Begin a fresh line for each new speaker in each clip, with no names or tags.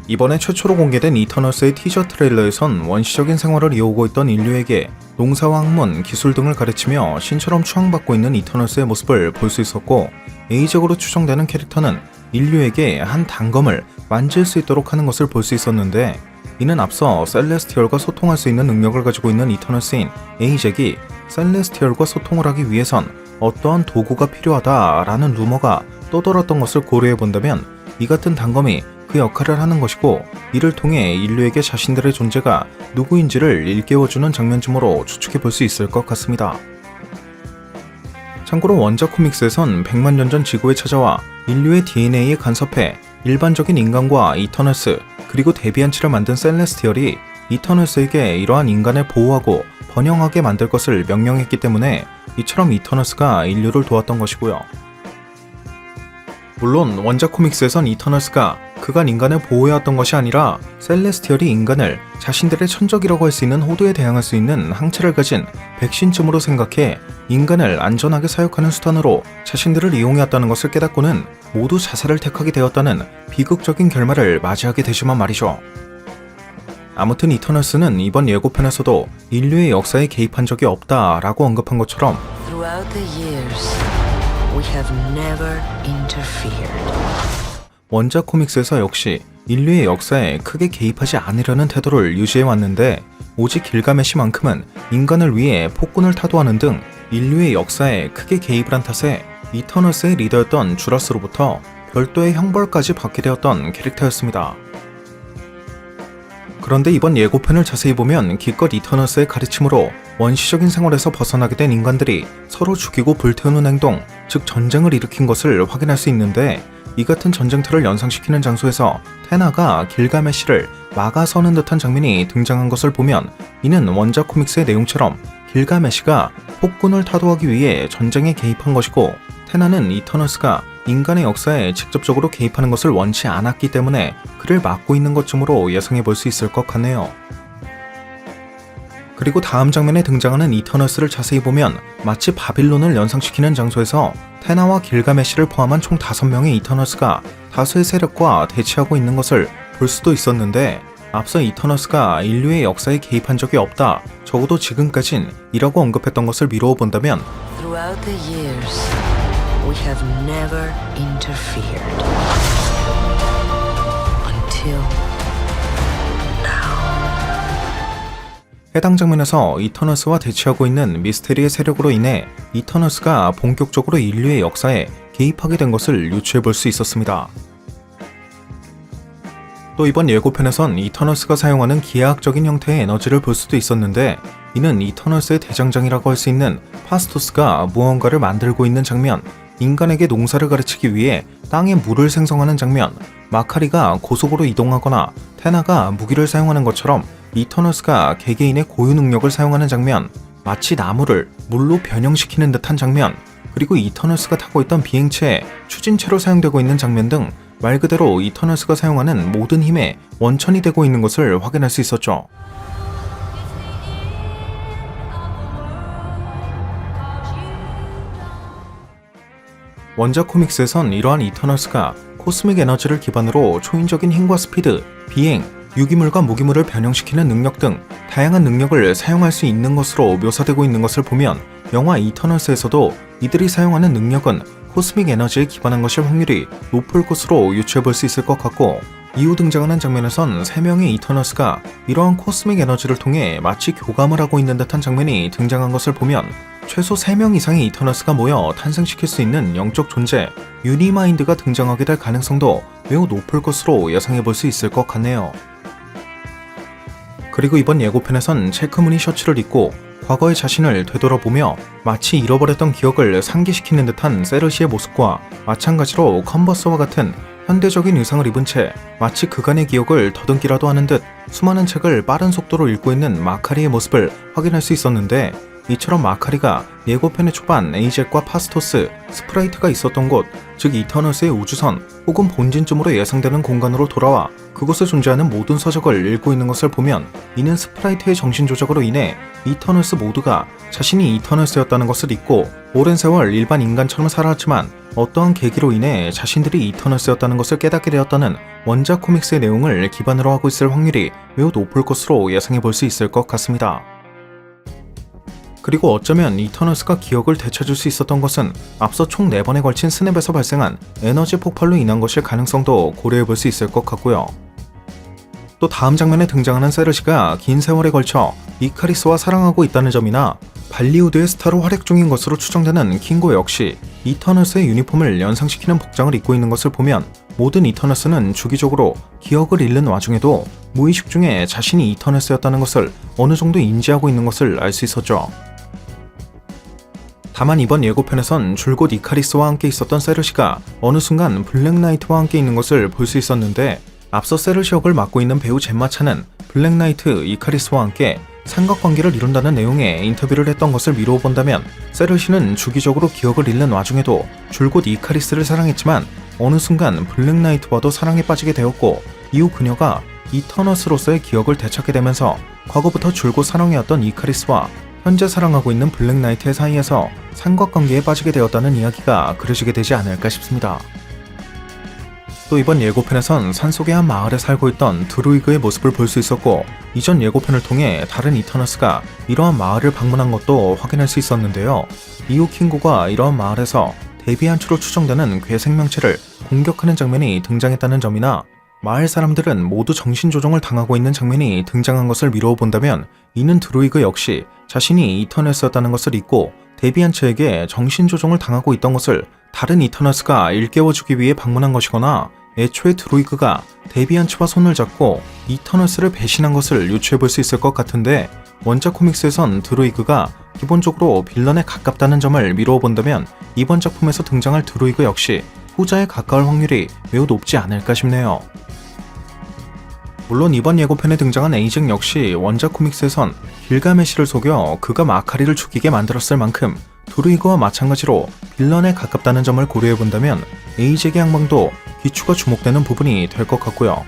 이번에 최초로 공개된 이터널스의 티저 트레일러에선 원시적인 생활을 이어오고 있던 인류에게 농사와 학문, 기술 등을 가르치며 신처럼 추앙받고 있는 이터널스의 모습을 볼 수 있었고, A적으로 추정되는 캐릭터는 인류에게 한 단검을 만질 수 있도록 하는 것을 볼 수 있었는데, 이는 앞서 셀레스티얼과 소통할 수 있는 능력을 가지고 있는 이터널스인 A잭이 셀레스티얼과 소통을 하기 위해선 어떠한 도구가 필요하다라는 루머가 떠돌았던 것을 고려해본다면 이 같은 단검이 그 역할을 하는 것이고, 이를 통해 인류에게 자신들의 존재가 누구인지를 일깨워주는 장면쯤으로 추측해볼 수 있을 것 같습니다. 참고로 원작 코믹스에선 100만 년 전 지구에 찾아와 인류의 DNA에 간섭해 일반적인 인간과 이터널스, 그리고 데비안츠를 만든 셀레스티얼이 이터널스에게 이러한 인간을 보호하고 번영하게 만들 것을 명령했기 때문에 이처럼 이터널스가 인류를 도왔던 것이고요. 물론 원작 코믹스에선 이터널스가 그간 인간을 보호해왔던 것이 아니라 셀레스티얼이 인간을 자신들의 천적이라고 할 수 있는 호두에 대항할 수 있는 항체를 가진 백신쯤으로 생각해 인간을 안전하게 사육하는 수단으로 자신들을 이용해왔다는 것을 깨닫고는 모두 자살을 택하게 되었다는 비극적인 결말을 맞이하게 되지만 말이죠. 아무튼 이터널스는 이번 예고편에서도 인류의 역사에 개입한 적이 없다라고 언급한 것처럼
We have never interfered.
원작 코믹스에서 역시 인류의 역사에 크게 개입하지 않으려는 태도를 유지해왔는데, 오직 길가메시만큼은 인간을 위해 폭군을 타도하는 등 인류의 역사에 크게 개입을 한 탓에 이터널스의 리더였던 주라스로부터 별도의 형벌까지 받게 되었던 캐릭터였습니다. 그런데 이번 예고편을 자세히 보면 기껏 이터널스의 가르침으로 원시적인 생활에서 벗어나게 된 인간들이 서로 죽이고 불태우는 행동, 즉 전쟁을 일으킨 것을 확인할 수 있는데, 이 같은 전쟁터를 연상시키는 장소에서 테나가 길가메시를 막아서는 듯한 장면이 등장한 것을 보면, 이는 원작 코믹스의 내용처럼 길가메시가 폭군을 타도하기 위해 전쟁에 개입한 것이고, 테나는 이터널스가 인간의 역사에 직접적으로 개입하는 것을 원치 않았기 때문에 그를 막고 있는 것쯤으로 예상해 볼 수 있을 것 같네요. 그리고 다음 장면에 등장하는 이터널스를 자세히 보면 마치 바빌론을 연상시키는 장소에서 테나와 길가메시를 포함한 총 5명의 이터널스가 다수의 세력과 대치하고 있는 것을 볼 수도 있었는데, 앞서 이터널스가 인류의 역사에 개입한 적이 없다, 적어도 지금까진 이라고 언급했던 것을 미루어 본다면
Throughout the years, we have never interfered. Until
해당 장면에서 이터널스와 대치하고 있는 미스테리의 세력으로 인해 이터널스가 본격적으로 인류의 역사에 개입하게 된 것을 유추해 볼 수 있었습니다. 또 이번 예고편에선 이터널스가 사용하는 기하학적인 형태의 에너지를 볼 수도 있었는데, 이는 이터널스의 대장장이라고 할 수 있는 파스토스가 무언가를 만들고 있는 장면, 인간에게 농사를 가르치기 위해 땅에 물을 생성하는 장면, 마카리가 고속으로 이동하거나 테나가 무기를 사용하는 것처럼 이터널스가 개개인의 고유 능력을 사용하는 장면, 마치 나무를 물로 변형시키는 듯한 장면, 그리고 이터널스가 타고 있던 비행체에 추진체로 사용되고 있는 장면 등 말 그대로 이터널스가 사용하는 모든 힘의 원천이 되고 있는 것을 확인할 수 있었죠. 원작 코믹스에선 이러한 이터널스가 코스믹 에너지를 기반으로 초인적인 힘과 스피드, 비행, 유기물과 무기물을 변형시키는 능력 등 다양한 능력을 사용할 수 있는 것으로 묘사되고 있는 것을 보면, 영화 이터널스에서도 이들이 사용하는 능력은 코스믹 에너지에 기반한 것일 확률이 높을 것으로 유추해볼 수 있을 것 같고, 이후 등장하는 장면에선 3명의 이터널스가 이러한 코스믹 에너지를 통해 마치 교감을 하고 있는 듯한 장면이 등장한 것을 보면, 최소 3명 이상의 이터널스가 모여 탄생시킬 수 있는 영적 존재, 유니마인드가 등장하게 될 가능성도 매우 높을 것으로 예상해볼 수 있을 것 같네요. 그리고 이번 예고편에선 체크무늬 셔츠를 입고 과거의 자신을 되돌아보며 마치 잃어버렸던 기억을 상기시키는 듯한 세르시의 모습과 마찬가지로 컨버스와 같은 현대적인 의상을 입은 채 마치 그간의 기억을 더듬기라도 하는 듯 수많은 책을 빠른 속도로 읽고 있는 마카리의 모습을 확인할 수 있었는데, 이처럼 마카리가 예고편의 초반 에이젝과 파스토스, 스프라이트가 있었던 곳, 즉 이터너스의 우주선 혹은 본진쯤으로 예상되는 공간으로 돌아와 그곳에 존재하는 모든 서적을 읽고 있는 것을 보면 이는 스프라이트의 정신조작으로 인해 이터너스 모두가 자신이 이터너스였다는 것을 잊고 오랜 세월 일반 인간처럼 살아왔지만 어떠한 계기로 인해 자신들이 이터너스였다는 것을 깨닫게 되었다는 원작 코믹스의 내용을 기반으로 하고 있을 확률이 매우 높을 것으로 예상해 볼 수 있을 것 같습니다. 그리고 어쩌면 이터너스가 기억을 되찾을 수 있었던 것은 앞서 총 4번에 걸친 스냅에서 발생한 에너지 폭발로 인한 것일 가능성도 고려해 볼 수 있을 것 같고요. 또 다음 장면에 등장하는 세르시가 긴 세월에 걸쳐 이카리스와 사랑하고 있다는 점이나 발리우드의 스타로 활약 중인 것으로 추정되는 킹고 역시 이터너스의 유니폼을 연상시키는 복장을 입고 있는 것을 보면 모든 이터너스는 주기적으로 기억을 잃는 와중에도 무의식 중에 자신이 이터너스였다는 것을 어느 정도 인지하고 있는 것을 알 수 있었죠. 다만 이번 예고편에선 줄곧 이카리스와 함께 있었던 세르시가 어느 순간 블랙나이트와 함께 있는 것을 볼 수 있었는데 앞서 세르시 역을 맡고 있는 배우 젬마 찬은 블랙나이트 이카리스와 함께 삼각관계를 이룬다는 내용의 인터뷰를 했던 것을 미루어 본다면 세르시는 주기적으로 기억을 잃는 와중에도 줄곧 이카리스를 사랑했지만 어느 순간 블랙나이트와도 사랑에 빠지게 되었고 이후 그녀가 이터너스로서의 기억을 되찾게 되면서 과거부터 줄곧 사랑해왔던 이카리스와 현재 사랑하고 있는 블랙나이트의 사이에서 삼각관계에 빠지게 되었다는 이야기가 그려지게 되지 않을까 싶습니다. 또 이번 예고편에선 산속의 한 마을에 살고 있던 드루이그의 모습을 볼 수 있었고 이전 예고편을 통해 다른 이터너스가 이러한 마을을 방문한 것도 확인할 수 있었는데요. 이후 킹고가 이러한 마을에서 데비안츠로 추정되는 괴 생명체를 공격하는 장면이 등장했다는 점이나 마을 사람들은 모두 정신조종을 당하고 있는 장면이 등장한 것을 미루어 본다면 이는 드루이그 역시 자신이 이터너스였다는 것을 잊고 데비안츠에게 정신조종을 당하고 있던 것을 다른 이터너스가 일깨워주기 위해 방문한 것이거나 애초에 드루이그가 데비안츠와 손을 잡고 이터너스를 배신한 것을 유추해 볼 수 있을 것 같은데 원작 코믹스에선 드루이그가 기본적으로 빌런에 가깝다는 점을 미루어 본다면 이번 작품에서 등장할 드루이그 역시 후자에 가까울 확률이 매우 높지 않을까 싶네요. 물론 이번 예고편에 등장한 에이젝 역시 원작 코믹스에선 길가메시를 속여 그가 마카리를 죽이게 만들었을 만큼 드루이그와 마찬가지로 빌런에 가깝다는 점을 고려해본다면 에이젝의 행방도 귀추가 주목되는 부분이 될 것 같고요.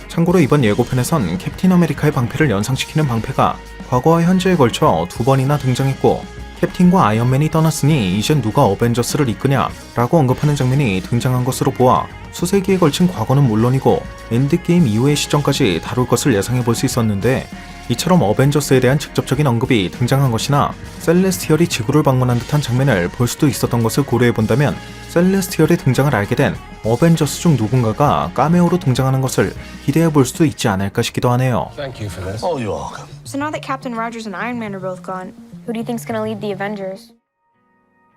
참고로 이번 예고편에선 캡틴 아메리카의 방패를 연상시키는 방패가 과거와 현재에 걸쳐 2번이나 등장했고 캡틴과 아이언맨이 떠났으니 이젠 누가 어벤져스를 이끄냐 라고 언급하는 장면이 등장한 것으로 보아 수세기에 걸친 과거는 물론이고 엔드게임 이후의 시점까지 다룰 것을 예상해 볼 수 있었는데 이처럼 어벤져스에 대한 직접적인 언급이 등장한 것이나 셀레스티얼이 지구를 방문한 듯한 장면을 볼 수도 있었던 것을 고려해 본다면 셀레스티얼의 등장을 알게 된 어벤져스 중 누군가가 카메오로 등장하는 것을 기대해 볼 수도 있지 않을까 싶기도 하네요.
Thank you for this.
Oh, you're welcome.
So now that Captain Rogers and Iron Man are both gone, who do you think's gonna lead the Avengers?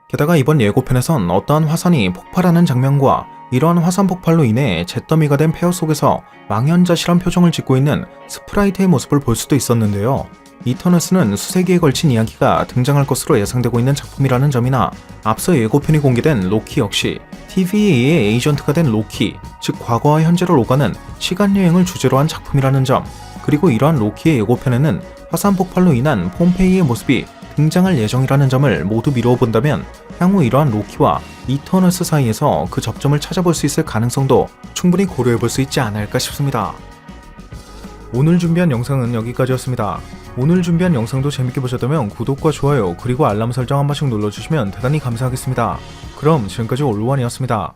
게다가 이번 예고편에선 어떠한 화산이 폭발하는 장면과 이러한 화산 폭발로 인해 잿더미가 된 폐허 속에서 망연자실한 표정을 짓고 있는 스프라이트의 모습을 볼 수도 있었는데요. 이터너스는 수세기에 걸친 이야기가 등장할 것으로 예상되고 있는 작품이라는 점이나 앞서 예고편이 공개된 로키 역시 TVA의 에이전트가 된 로키, 즉 과거와 현재를 오가는 시간여행을 주제로 한 작품이라는 점, 그리고 이러한 로키의 예고편에는 화산 폭발로 인한 폼페이의 모습이 등장할 예정이라는 점을 모두 미루어 본다면 향후 이러한 로키와 이터너스 사이에서 그 접점을 찾아볼 수 있을 가능성도 충분히 고려해 볼 수 있지 않을까 싶습니다. 오늘 준비한 영상은 여기까지였습니다. 오늘 준비한 영상도 재밌게 보셨다면 구독과 좋아요 그리고 알람 설정 한 번씩 눌러주시면 대단히 감사하겠습니다. 그럼 지금까지 올루원이었습니다.